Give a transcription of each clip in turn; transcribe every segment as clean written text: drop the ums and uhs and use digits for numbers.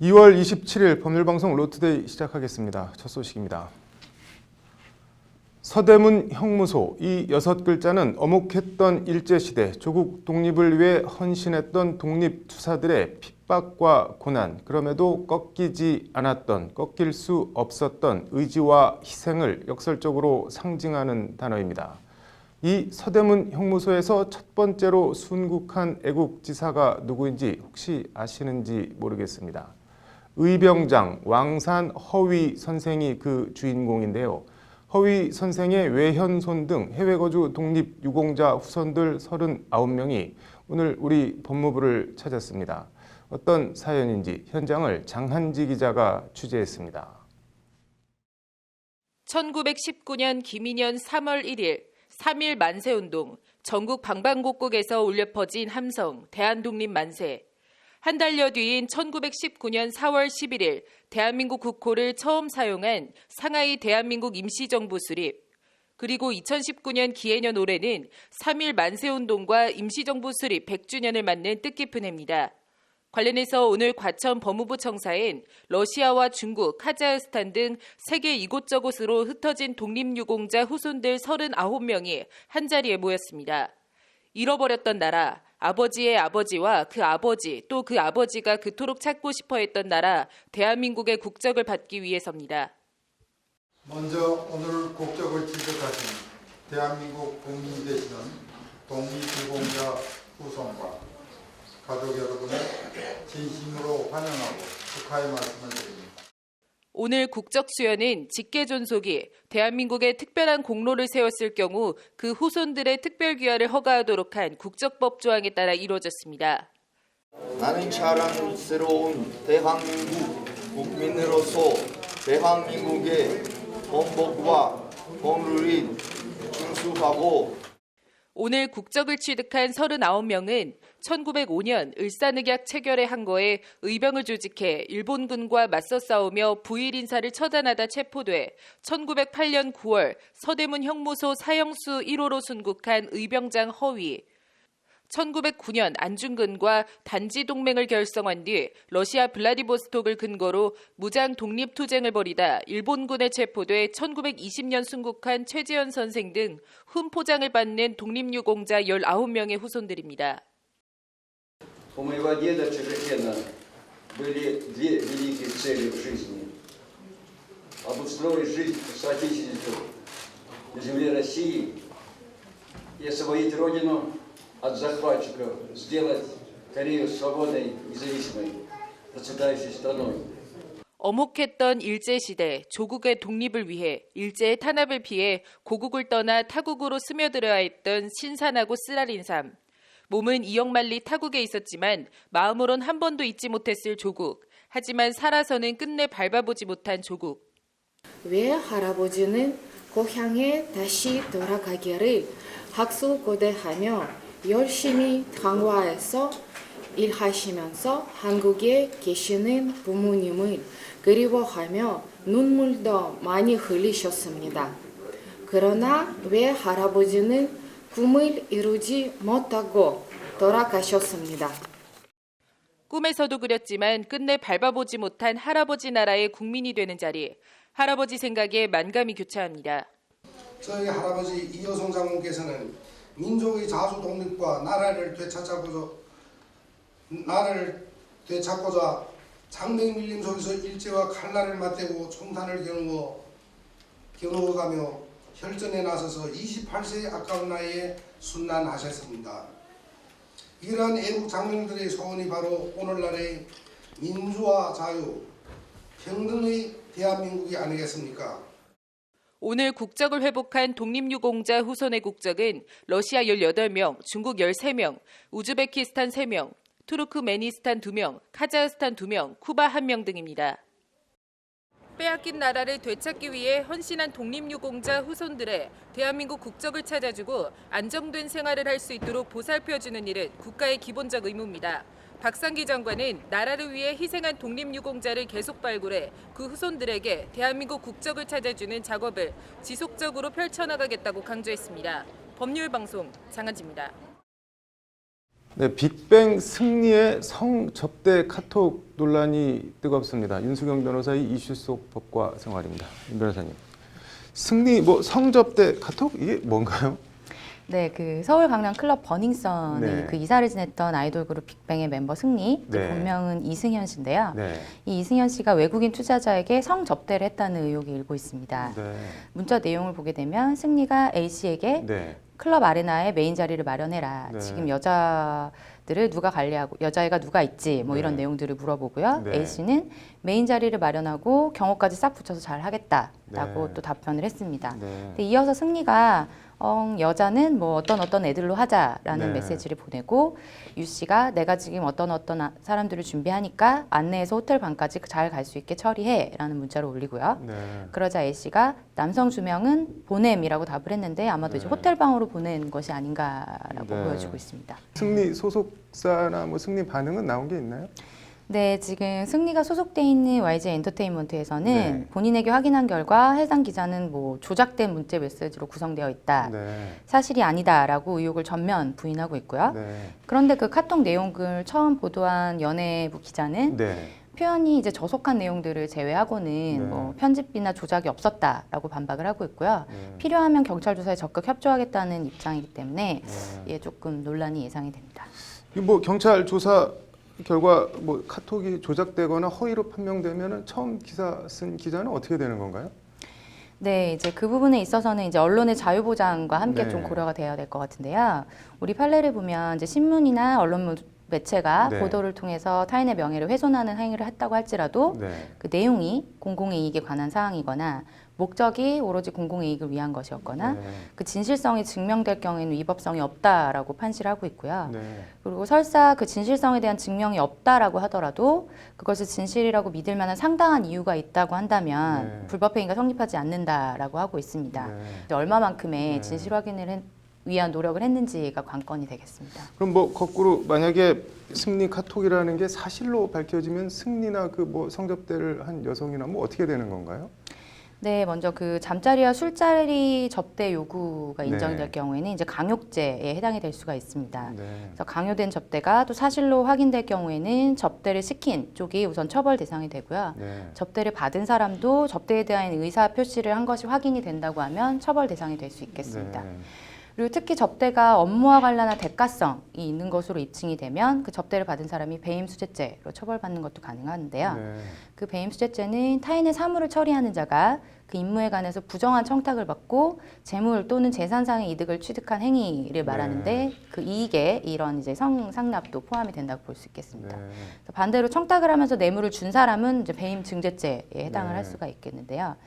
2월 27일 법률방송 로투데이 시작하겠습니다. 첫 소식입니다. 서대문 형무소, 이 6글자는 어묵했던 일제시대 조국 독립을 위해 헌신했던 독립투사들의 핍박과 고난, 그럼에도 꺾이지 않았던, 꺾일 수 없었던 의지와 희생을 역설적으로 상징하는 단어입니다. 이 서대문 형무소에서 첫 번째로 순국한 애국지사가 누구인지 혹시 아시는지 모르겠습니다. 의병장 왕산 허위 선생이 그 주인공인데요. 허위 선생의 외현손 등 해외 거주 독립유공자 후손들 39명이 오늘 우리 법무부를 찾았습니다. 어떤 사연인지 현장을 장한지 기자가 취재했습니다. 1919년 김인년 3월 1일 3.1 만세운동, 전국 방방곡곡에서 울려 퍼진 함성, 대한독립 만세. 한 달여 뒤인 1919년 4월 11일 대한민국 국호를 처음 사용한 상하이 대한민국 임시정부 수립. 그리고 2019년 기해년 올해는 3.1 만세운동과 임시정부 수립 100주년을 맞는 뜻깊은 해입니다. 관련해서 오늘 과천 법무부 청사엔 러시아와 중국, 카자흐스탄 등 세계 이곳저곳으로 흩어진 독립유공자 후손들 39명이 한자리에 모였습니다. 잃어버렸던 나라, 아버지의 아버지와 그 아버지, 또 그 아버지가 그토록 찾고 싶어 했던 나라, 대한민국의 국적을 받기 위해서입니다. 먼저 오늘 국적을 취득하신 대한민국 국민 되시는 독립유공자 후손과 가족 여러분을 진심으로 환영하고 축하의 말씀을 드립니다. 오늘 국적 수여는 직계존속이 대한민국에 특별한 공로를 세웠을 경우 그 후손들의 특별 귀화를 허가하도록 한 국적법 조항에 따라 이루어졌습니다. 나는 자랑스러운 대한민국 국민으로서 대한민국의 헌법과 법률에 준수하고 오늘 국적을 취득한 39명은 1905년 을사늑약 체결의 항거에 의병을 조직해 일본군과 맞서 싸우며 부일 인사를 처단하다 체포돼 1908년 9월 서대문 형무소 사형수 1호로 순국한 의병장 허위, 1909년 안중근과 단지 동맹을 결성한 뒤 러시아 블라디보스톡을 근거로 무장 독립투쟁을 벌이다 일본군에 체포돼 1920년 순국한 최재현 선생 등 훈포장을 받는 독립유공자 19명의 후손들입니다. У моего деда Чепрехена были две великие цели в жизни. Обустроить жизнь соотечественников на земле России и освободить родину от захватчиков, сделать Корею свободной, независимой, процветающей страной. 어묵했던 일제시대, 조국의 독립을 위해 일제의 탄압을 피해 고국을 떠나 타국으로 스며들어야 했던 신선하고 쓰라린 삶. 몸은 이역만리 타국에 있었지만 마음으론 한 번도 잊지 못했을 조국. 하지만 살아서는 끝내 밟아보지 못한 조국. 왜 할아버지는 고향에 다시 돌아가기를 학수고대하며 열심히 강화해서 일하시면서 한국에 계시는 부모님을 그리워하며 눈물도 많이 흘리셨습니다. 그러나 왜 할아버지는 꿈을 이루지 못하고 돌아가셨습니다. 꿈에서도 그렸지만 끝내 밟아보지 못한 할아버지 나라의 국민이 되는 자리. 할아버지 생각에 만감이 교차합니다. 저희 할아버지 이여성 장군께서는 민족의 자주 독립과 나라를 되찾고자 장벽 밀림 속에서 일제와 칼날을 맞대고 총탄을 겨누어가며 혈전에 나서서 28세의 아까운 나이에 순난하셨습니다. 이러한 애국 장병들의 소원이 바로 오늘날의 민주화 자유, 평등의 대한민국이 아니겠습니까? 오늘 국적을 회복한 독립유공자 후손의 국적은 러시아 18명, 중국 13명, 우즈베키스탄 3명, 투르크메니스탄 2명, 카자흐스탄 2명, 쿠바 1명 등입니다. 빼앗긴 나라를 되찾기 위해 헌신한 독립유공자 후손들의 대한민국 국적을 찾아주고 안정된 생활을 할 수 있도록 보살펴주는 일은 국가의 기본적 의무입니다. 박상기 장관은 나라를 위해 희생한 독립유공자를 계속 발굴해 그 후손들에게 대한민국 국적을 찾아주는 작업을 지속적으로 펼쳐나가겠다고 강조했습니다. 법률방송 장한지입니다. 네, 빅뱅 승리의 성접대 카톡 논란이 뜨겁습니다. 윤수경 변호사의 이슈 속 법과 생활입니다. 윤 변호사님, 승리 성접대 카톡 이게 뭔가요? 네, 그 서울 강남 클럽 버닝썬에 네. 그 이사를 지냈던 아이돌 그룹 빅뱅의 멤버 승리, 네. 본명은 이승현 씨인데요. 네. 이 이승현 씨가 외국인 투자자에게 성접대를 했다는 의혹이 일고 있습니다. 네. 문자 내용을 보게 되면 승리가 A 씨에게 네. 클럽 아레나에 메인 자리를 마련해라. 네. 지금 여자들을 누가 관리하고 여자애가 누가 있지? 뭐 이런 네. 내용들을 물어보고요. 네. A 씨는 메인 자리를 마련하고 경호까지 싹 붙여서 잘 하겠다라고 네. 또 답변을 했습니다. 네. 근데 이어서 승리가 여자는 뭐 어떤 애들로 하자라는 네. 메시지를 보내고 유 씨가 내가 지금 어떤 사람들을 준비하니까 안내해서 호텔 방까지 잘 갈 수 있게 처리해라는 문자를 올리고요. 네. 그러자 A 씨가 남성 주명은 보냄이라고 답을 했는데 아마도 이제 네. 호텔 방으로 보낸 것이 아닌가라고 네. 보여지고 있습니다. 승리 소속사나 승리 반응은 나온 게 있나요? 네, 지금 승리가 소속돼 있는 YG 엔터테인먼트에서는 네. 본인에게 확인한 결과 해당 기자는 뭐 조작된 문자 메시지로 구성되어 있다. 네. 사실이 아니다라고 의혹을 전면 부인하고 있고요. 네. 그런데 그 카톡 내용을 처음 보도한 연예부 기자는 네. 표현이 이제 저속한 내용들을 제외하고는 네. 뭐 편집이나 조작이 없었다라고 반박을 하고 있고요. 네. 필요하면 경찰 조사에 적극 협조하겠다는 입장이기 때문에 네. 예, 조금 논란이 예상이 됩니다. 경찰 조사 결과 카톡이 조작되거나 허위로 판명되면은 처음 기사 쓴 기자는 어떻게 되는 건가요? 네, 이제 그 부분에 있어서는 이제 언론의 자유 보장과 함께 네. 좀 고려가 돼야 될 것 같은데요. 우리 판례를 보면 이제 신문이나 언론 매체가 네. 보도를 통해서 타인의 명예를 훼손하는 행위를 했다고 할지라도 네. 그 내용이 공공의 이익에 관한 사항이거나 목적이 오로지 공공의 이익을 위한 것이었거나 네. 그 진실성이 증명될 경우에는 위법성이 없다라고 판시를 하고 있고요. 네. 그리고 설사 그 진실성에 대한 증명이 없다라고 하더라도 그것을 진실이라고 믿을 만한 상당한 이유가 있다고 한다면 네. 불법 행위가 성립하지 않는다라고 하고 있습니다. 네. 이제 얼마만큼의 네. 진실 확인을 위한 노력을 했는지가 관건이 되겠습니다. 그럼 거꾸로 만약에 승리 카톡이라는 게 사실로 밝혀지면 승리나 성접대를 한 여성이나 어떻게 되는 건가요? 네, 먼저 그 잠자리와 술자리 접대 요구가 인정이 네. 될 경우에는 이제 강요죄에 해당이 될 수가 있습니다. 네. 그래서 강요된 접대가 또 사실로 확인될 경우에는 접대를 시킨 쪽이 우선 처벌 대상이 되고요. 네. 접대를 받은 사람도 접대에 대한 의사 표시를 한 것이 확인이 된다고 하면 처벌 대상이 될 수 있겠습니다. 네. 그리고 특히 접대가 업무와 관련한 대가성이 있는 것으로 입증이 되면 그 접대를 받은 사람이 배임수재죄로 처벌받는 것도 가능한데요. 네. 그 배임수재죄는 타인의 사물을 처리하는 자가 그 임무에 관해서 부정한 청탁을 받고 재물 또는 재산상의 이득을 취득한 행위를 말하는데 그 이익에 이런 이제 성상납도 포함이 된다고 볼 수 있겠습니다. 네. 반대로 청탁을 하면서 뇌물을 준 사람은 이제 배임증죄죄에 해당을 네. 할 수가 있겠는데요.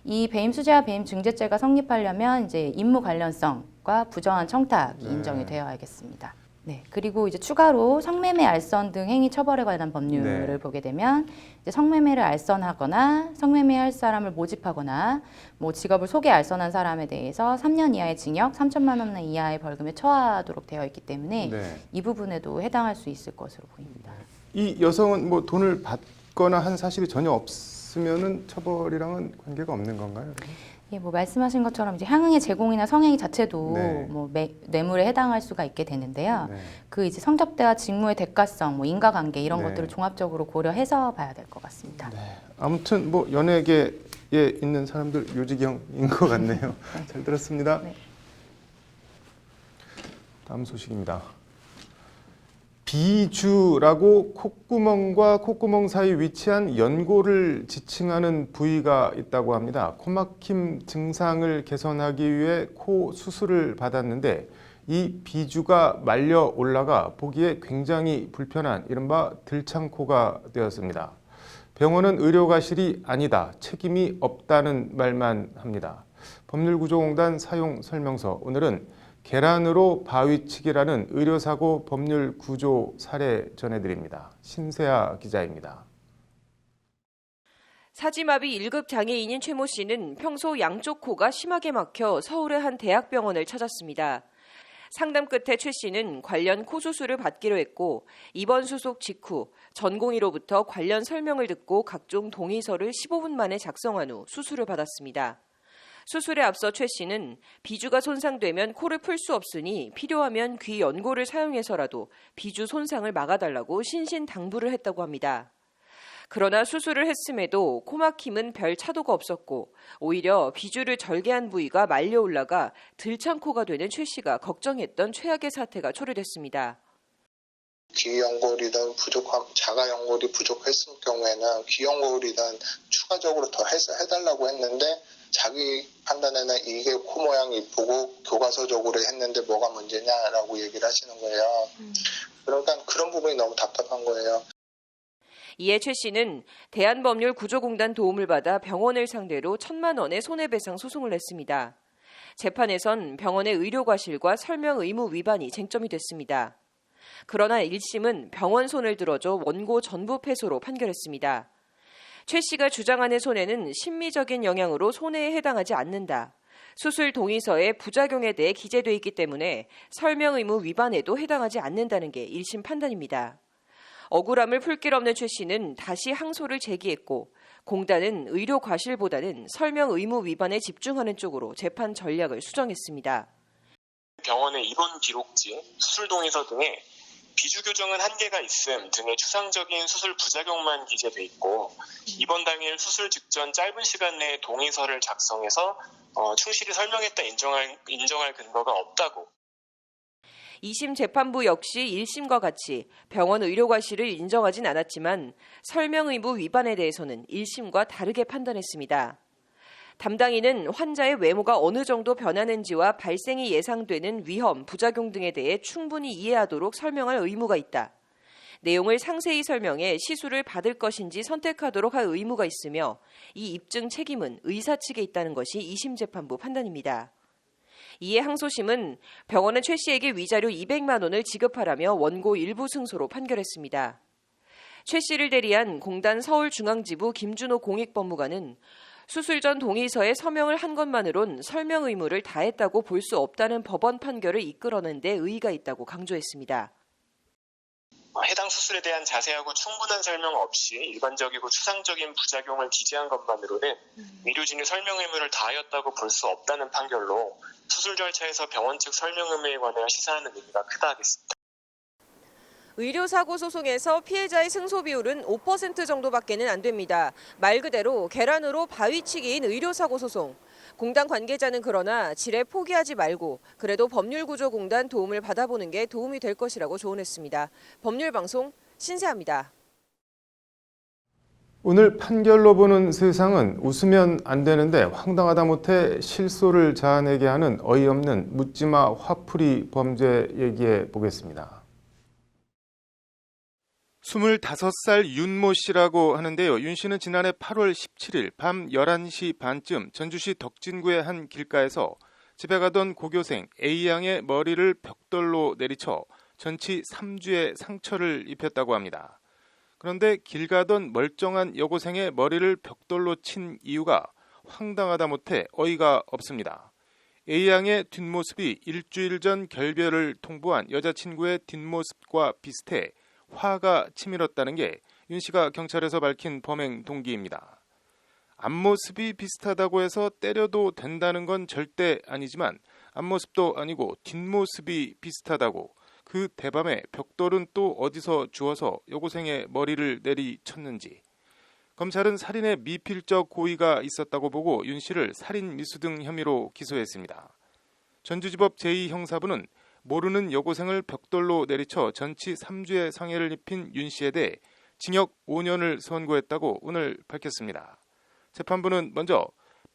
이 배임수재와 배임증죄죄가 성립하려면 이제 임무 관련성과 부정한 청탁이 네. 인정이 되어야겠습니다. 네, 그리고 이제 추가로 성매매, 알선 등 행위 처벌에 관한 법률을 네. 보게 되면 이제 성매매를 알선하거나 성매매할 사람을 모집하거나 뭐 직업을 속여 알선한 사람에 대해서 3년 이하의 징역, 3천만 원 이하의 벌금에 처하도록 되어 있기 때문에 네. 이 부분에도 해당할 수 있을 것으로 보입니다. 이 여성은 돈을 받거나 한 사실이 전혀 없으면은 처벌이랑은 관계가 없는 건가요? 예, 뭐 말씀하신 것처럼 이제 향응의 제공이나 성행위 자체도 네. 뭐 뇌물에 해당할 수가 있게 되는데요. 네. 그 이제 성접대와 직무의 대가성, 뭐 인과관계 이런 네. 것들을 종합적으로 고려해서 봐야 될 것 같습니다. 네. 아무튼 연예계에 있는 사람들 요지경인 것 같네요. 잘 들었습니다. 네. 다음 소식입니다. 비주라고 콧구멍과 콧구멍 사이 위치한 연골을 지칭하는 부위가 있다고 합니다. 코막힘 증상을 개선하기 위해 코 수술을 받았는데 이 비주가 말려 올라가 보기에 굉장히 불편한 이른바 들창코가 되었습니다. 병원은 의료과실이 아니다, 책임이 없다는 말만 합니다. 법률구조공단 사용 설명서, 오늘은 계란으로 바위치기라는 의료사고 법률 구조 사례 전해드립니다. 신세아 기자입니다. 사지마비 1급 장애인인 최모 씨는 평소 양쪽 코가 심하게 막혀 서울의 한 대학병원을 찾았습니다. 상담 끝에 최 씨는 관련 코 수술을 받기로 했고 입원 수속 직후 전공의로부터 관련 설명을 듣고 각종 동의서를 15분 만에 작성한 후 수술을 받았습니다. 수술에 앞서 최 씨는 비주가 손상되면 코를 풀 수 없으니 필요하면 귀 연고를 사용해서라도 비주 손상을 막아달라고 신신당부를 했다고 합니다. 그러나 수술을 했음에도 코막힘은 별 차도가 없었고 오히려 비주를 절개한 부위가 말려 올라가 들창코가 되는 최 씨가 걱정했던 최악의 사태가 초래됐습니다. 귀 연골이든 자가 연골이 부족했을 경우에는 귀 연골이든 추가적으로 더 해달라고 했는데 자기 판단에는 이게 코 모양이 이쁘고 교과서적으로 했는데 뭐가 문제냐라고 얘기를 하시는 거예요. 그러니까 그런 부분이 너무 답답한 거예요. 이에 최 씨는 대한법률구조공단 도움을 받아 병원을 상대로 1,000만 원의 손해배상 소송을 냈습니다. 재판에선 병원의 의료과실과 설명 의무 위반이 쟁점이 됐습니다. 그러나 1심은 병원 손을 들어줘 원고 전부 패소로 판결했습니다. 최 씨가 주장하는 손해는 심미적인 영향으로 손해에 해당하지 않는다. 수술 동의서에 부작용에 대해 기재돼 있기 때문에 설명 의무 위반에도 해당하지 않는다는 게 1심 판단입니다. 억울함을 풀 길 없는 최 씨는 다시 항소를 제기했고 공단은 의료 과실보다는 설명 의무 위반에 집중하는 쪽으로 재판 전략을 수정했습니다. 병원의 입원 기록지, 수술 동의서 등에 비주 교정은 한계가 있음 등의 추상적인 수술 부작용만 기재돼 있고 입원 당일 수술 직전 짧은 시간 내에 동의서를 작성해서 충실히 설명했다 인정할 근거가 없다고. 2심 재판부 역시 1심과 같이 병원 의료과실을 인정하진 않았지만 설명 의무 위반에 대해서는 1심과 다르게 판단했습니다. 담당인은 환자의 외모가 어느 정도 변하는지와 발생이 예상되는 위험, 부작용 등에 대해 충분히 이해하도록 설명할 의무가 있다. 내용을 상세히 설명해 시술을 받을 것인지 선택하도록 할 의무가 있으며 이 입증 책임은 의사 측에 있다는 것이 2심 재판부 판단입니다. 이에 항소심은 병원은 최 씨에게 위자료 200만 원을 지급하라며 원고 일부 승소로 판결했습니다. 최 씨를 대리한 공단 서울중앙지부 김준호 공익법무관은 수술 전 동의서에 서명을 한 것만으론 설명 의무를 다했다고 볼 수 없다는 법원 판결을 이끌어낸 데 의의가 있다고 강조했습니다. 해당 수술에 대한 자세하고 충분한 설명 없이 일반적이고 추상적인 부작용을 기재한 것만으로는 의료진이 설명 의무를 다하였다고 볼 수 없다는 판결로 수술 절차에서 병원 측 설명 의무에 관하여 시사하는 의미가 크다 하겠습니다. 의료사고 소송에서 피해자의 승소 비율은 5% 정도밖에는 안 됩니다. 말 그대로 계란으로 바위치기인 의료사고 소송. 공단 관계자는 그러나 지레 포기하지 말고 그래도 법률구조공단 도움을 받아보는 게 도움이 될 것이라고 조언했습니다. 법률방송 신세아입니다. 오늘 판결로 보는 세상은 웃으면 안 되는데 황당하다 못해 실소를 자아내게 하는 어이없는 묻지마 화풀이 범죄 얘기해 보겠습니다. 25살 윤모 씨라고 하는데요. 윤 씨는 지난해 8월 17일 밤 11시 반쯤 전주시 덕진구의 한 길가에서 집에 가던 고교생 A양의 머리를 벽돌로 내리쳐 전치 3주의 상처를 입혔다고 합니다. 그런데 길 가던 멀쩡한 여고생의 머리를 벽돌로 친 이유가 황당하다 못해 어이가 없습니다. A양의 뒷모습이 일주일 전 결별을 통보한 여자친구의 뒷모습과 비슷해 화가 치밀었다는 게 윤 씨가 경찰에서 밝힌 범행 동기입니다. 앞모습이 비슷하다고 해서 때려도 된다는 건 절대 아니지만 앞모습도 아니고 뒷모습이 비슷하다고 그 대밤에 벽돌은 또 어디서 주워서 여고생의 머리를 내리쳤는지. 검찰은 살인의 미필적 고의가 있었다고 보고 윤 씨를 살인 미수 등 혐의로 기소했습니다. 전주지법 제2형사부는 모르는 여고생을 벽돌로 내리쳐 전치 3주의 상해를 입힌 윤 씨에 대해 징역 5년을 선고했다고 오늘 밝혔습니다. 재판부는 먼저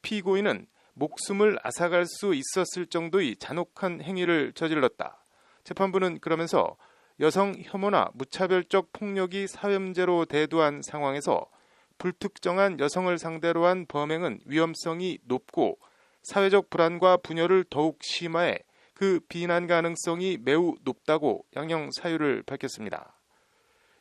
피고인은 목숨을 앗아갈 수 있었을 정도의 잔혹한 행위를 저질렀다. 재판부는 그러면서 여성 혐오나 무차별적 폭력이 사회문제로 대두한 상황에서 불특정한 여성을 상대로 한 범행은 위험성이 높고 사회적 불안과 분열을 더욱 심화해 그 비난 가능성이 매우 높다고 양형 사유를 밝혔습니다.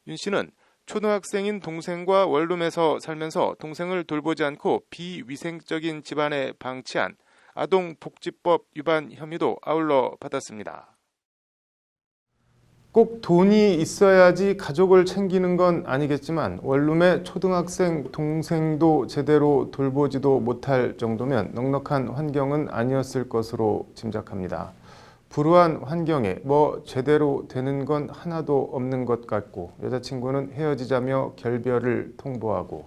윤 씨는 초등학생인 동생과 원룸에서 살면서 동생을 돌보지 않고 비위생적인 집안에 방치한 아동복지법 위반 혐의도 아울러 받았습니다. 꼭 돈이 있어야지 가족을 챙기는 건 아니겠지만 원룸의 초등학생 동생도 제대로 돌보지도 못할 정도면 넉넉한 환경은 아니었을 것으로 짐작합니다. 불우한 환경에 뭐 제대로 되는 건 하나도 없는 것 같고 여자친구는 헤어지자며 결별을 통보하고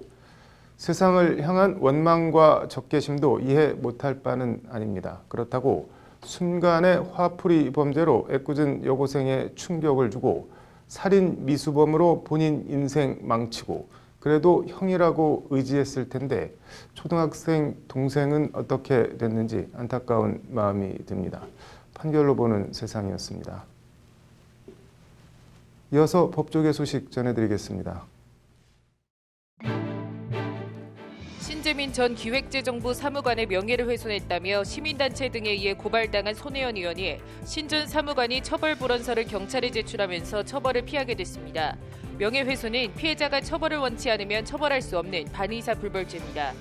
세상을 향한 원망과 적개심도 이해 못할 바는 아닙니다. 그렇다고 순간의 화풀이 범죄로 애꿎은 여고생에 충격을 주고 살인 미수범으로 본인 인생 망치고 그래도 형이라고 의지했을 텐데 초등학생 동생은 어떻게 됐는지 안타까운 마음이 듭니다. 판결로 보는 세상이었습니다. 이어서 법조계 소식 전해드리겠습니다. 신재민 전 기획재정부 사무관의 명예를 훼손했다며 시민단체 등에 의해 고발당한 손혜원 의원이 신 전 사무관이 처벌불원서를 경찰에 제출하면서 처벌을 피하게 됐습니다. 명예훼손은 피해자가 처벌을 원치 않으면 처벌할 수 없는 반의사 불벌죄입니다.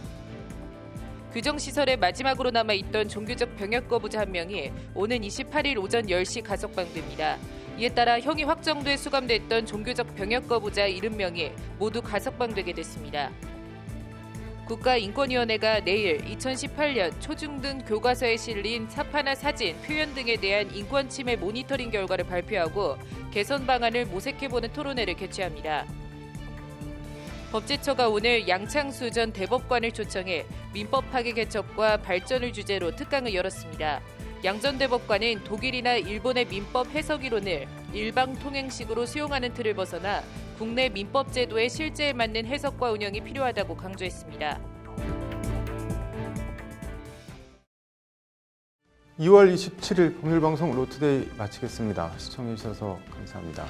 규정시설에 마지막으로 남아있던 종교적 병역 거부자 한 명이 오는 28일 오전 10시 가석방됩니다. 이에 따라 형이 확정돼 수감됐던 종교적 병역 거부자 70명이 모두 가석방되게 됐습니다. 국가인권위원회가 내일 2018년 초중등 교과서에 실린 사파나 사진, 표현 등에 대한 인권 침해 모니터링 결과를 발표하고 개선 방안을 모색해보는 토론회를 개최합니다. 법제처가 오늘 양창수 전 대법관을 초청해 민법 파괴 개척과 발전을 주제로 특강을 열었습니다. 양 전 대법관은 독일이나 일본의 민법 해석 이론을 일방 통행식으로 수용하는 틀을 벗어나 국내 민법 제도의 실제에 맞는 해석과 운영이 필요하다고 강조했습니다. 2월 27일 법률방송 로투데이 마치겠습니다. 시청해주셔서 감사합니다.